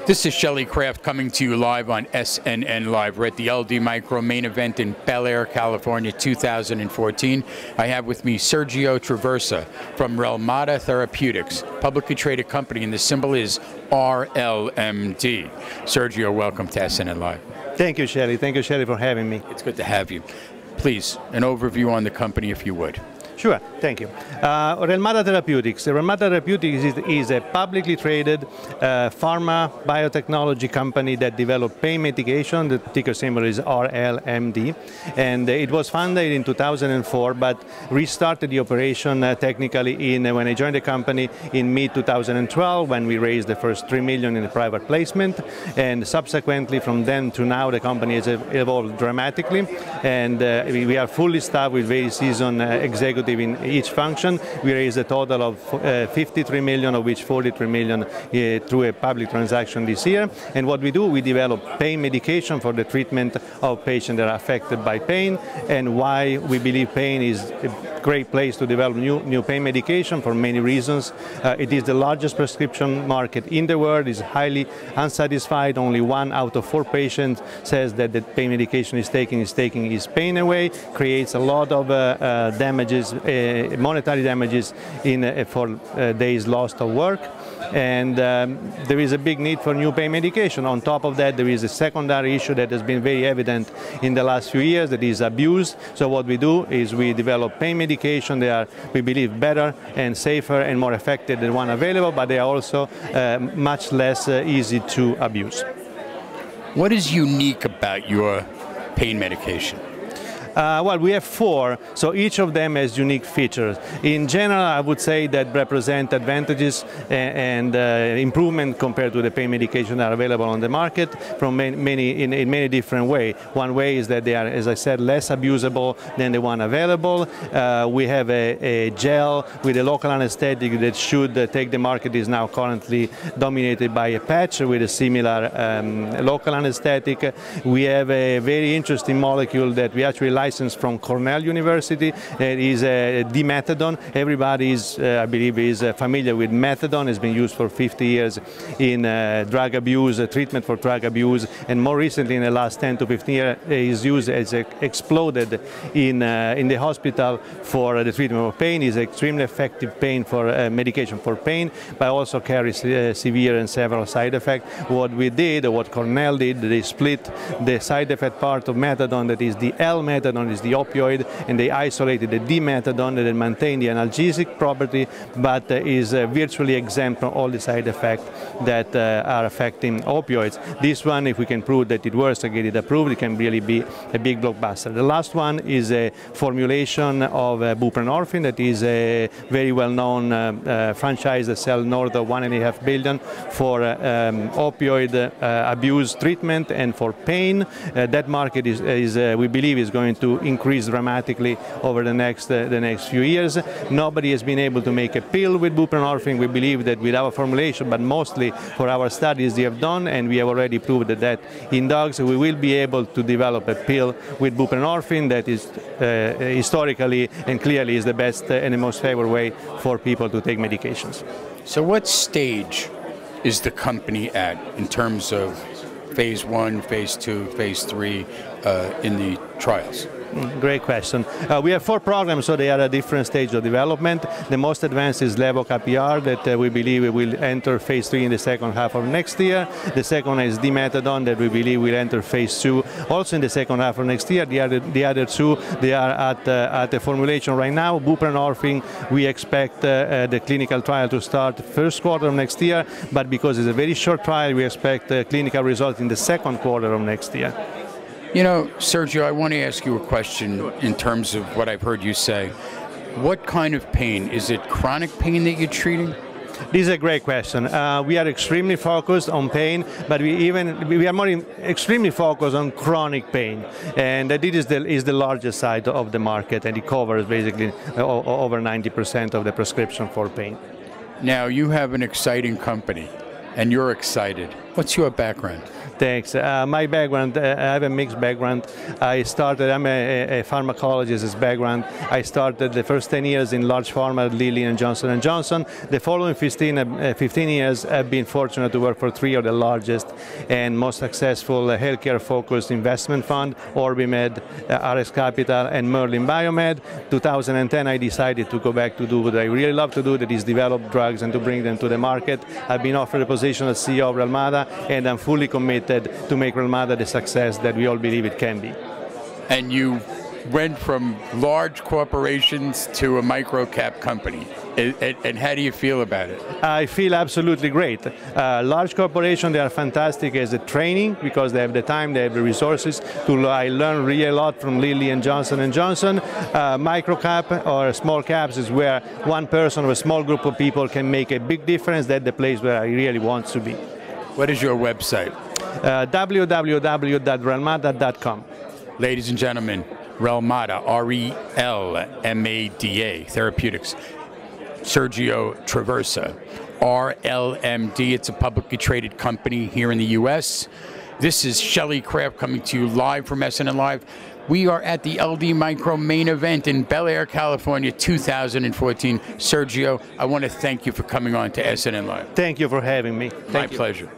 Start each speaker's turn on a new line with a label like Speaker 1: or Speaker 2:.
Speaker 1: This is Shelley Kraft coming to you live on SNNLive. We're at the LD Micro main event in Bel Air, California, 2014. I have with me Sergio Traversa from Relmada Therapeutics, publicly traded company, and the symbol is RLMD. Sergio, welcome to SNNLive.
Speaker 2: Thank you, Shelley. Thank you, Shelley, for having me.
Speaker 1: It's good to have you. Please, an overview on the company, if you would.
Speaker 2: Sure, thank you. Relmada Therapeutics. Relmada Therapeutics is a publicly traded pharma biotechnology company that developed pain medication. The ticker symbol is RLMD. And it was founded in 2004, but restarted the operation technically when I joined the company in mid-2012, when we raised the first $3 million in a private placement. And subsequently, from then to now, the company has evolved dramatically. And we are fully staffed with very seasoned executives in each function. We raised a total of 53 million, of which 43 million through a public transaction this year. And what we do, we develop pain medication for the treatment of patients that are affected by pain, and why we believe pain is a great place to develop new pain medication for many reasons. It is the largest prescription market in the world, is highly unsatisfied. Only 1 out of 4 patients says that the pain medication is taking his pain away, creates a lot of damages, monetary damages for days lost of work. And there is a big need for new pain medication. On top of that, there is a secondary issue that has been very evident in the last few years, that is abuse. So what we do is we develop pain medication. They are, we believe, better and safer and more effective than one available, but they are also much less easy to abuse.
Speaker 1: What is unique about your pain medication?
Speaker 2: Well, we have 4, so each of them has unique features. In general, I would say that represent advantages and improvement compared to the pain medication that are available on the market from in many different ways. One way is that they are, as I said, less abusable than the one available. We have a gel with a local anesthetic that should take the market, is now currently dominated by a patch with a similar local anesthetic. We have a very interesting molecule that we actually licensed from Cornell University. It is a dimethadone. Everybody is, I believe, is familiar with methadone. It's been used for 50 years in drug abuse, treatment for drug abuse, and more recently, in the last 10 to 15 years, is used as exploded in the hospital for the treatment of pain. Is extremely effective pain for medication for pain, but also carries severe and several side effects. What we did, or what Cornell did, they split the side effect part of methadone, that is the L-methadone, is the opioid, and they isolated the D-methadone that maintains the analgesic property, but is virtually exempt from all the side effects that are affecting opioids. This one, if we can prove that it works and get it approved, it can really be a big blockbuster. The last one is a formulation of buprenorphine that is a very well-known franchise that sells north of $1.5 billion for opioid abuse treatment and for pain. That market is we believe, is going to increase dramatically over the next few years. Nobody has been able to make a pill with buprenorphine. We believe that with our formulation, but mostly for our studies we have done, and we have already proved that in dogs, we will be able to develop a pill with buprenorphine that is historically and clearly is the best and the most favored way for people to take medications.
Speaker 1: So what stage is the company at in terms of phase 1, phase 2, phase 3 in the trials?
Speaker 2: Great question. We have 4 programs, so they are at different stages of development. The most advanced is levocapiar, that we believe will enter phase 3 in the second half of next year. The second is dimethadone, that we believe will enter phase 2 also in the second half of next year. The other 2, they are at the formulation right now. Buprenorphine, we expect the clinical trial to start first quarter of next year, but because it's a very short trial, we expect clinical results in the second quarter of next year.
Speaker 1: You know, Sergio, I want to ask you a question in terms of what I've heard you say. What kind of pain? Is it chronic pain that you're treating?
Speaker 2: This is a great question. We are extremely focused on pain, but we are more extremely focused on chronic pain, and that is the largest side of the market, and it covers basically over 90% of the prescription for pain.
Speaker 1: Now, you have an exciting company, and you're excited. What's your background?
Speaker 2: Thanks. My background, I have a mixed background. I'm a pharmacologist as background. I started the first 10 years in large pharma at Lilly and Johnson & Johnson. The following 15 years, I've been fortunate to work for 3 of the largest and most successful healthcare-focused investment fund, OrbiMed, RS Capital, and Merlin Biomed. 2010, I decided to go back to do what I really love to do, that is develop drugs and to bring them to the market. I've been offered a position as CEO of Relmada, and I'm fully committed to make Relmada the success that we all believe it can be.
Speaker 1: And you went from large corporations to a micro-cap company. And how do you feel about it?
Speaker 2: I feel absolutely great. Large corporations, they are fantastic as a training because they have the time, they have the resources. I learn really a lot from Lilly and Johnson & Johnson. Micro-cap or small caps is where one person or a small group of people can make a big difference. That's the place where I really want to be.
Speaker 1: What is your website?
Speaker 2: www.relmada.com.
Speaker 1: Ladies and gentlemen, Relmada, R-E-L-M-A-D-A, Therapeutics. Sergio Traversa, RLMD. It's a publicly traded company here in the U.S. This is Shelley Craft coming to you live from SNNLive. We are at the LD Micro main event in Bel Air, California, 2014. Sergio, I want to thank you for coming on to SNNLive.
Speaker 2: Thank you for having me.
Speaker 1: My pleasure.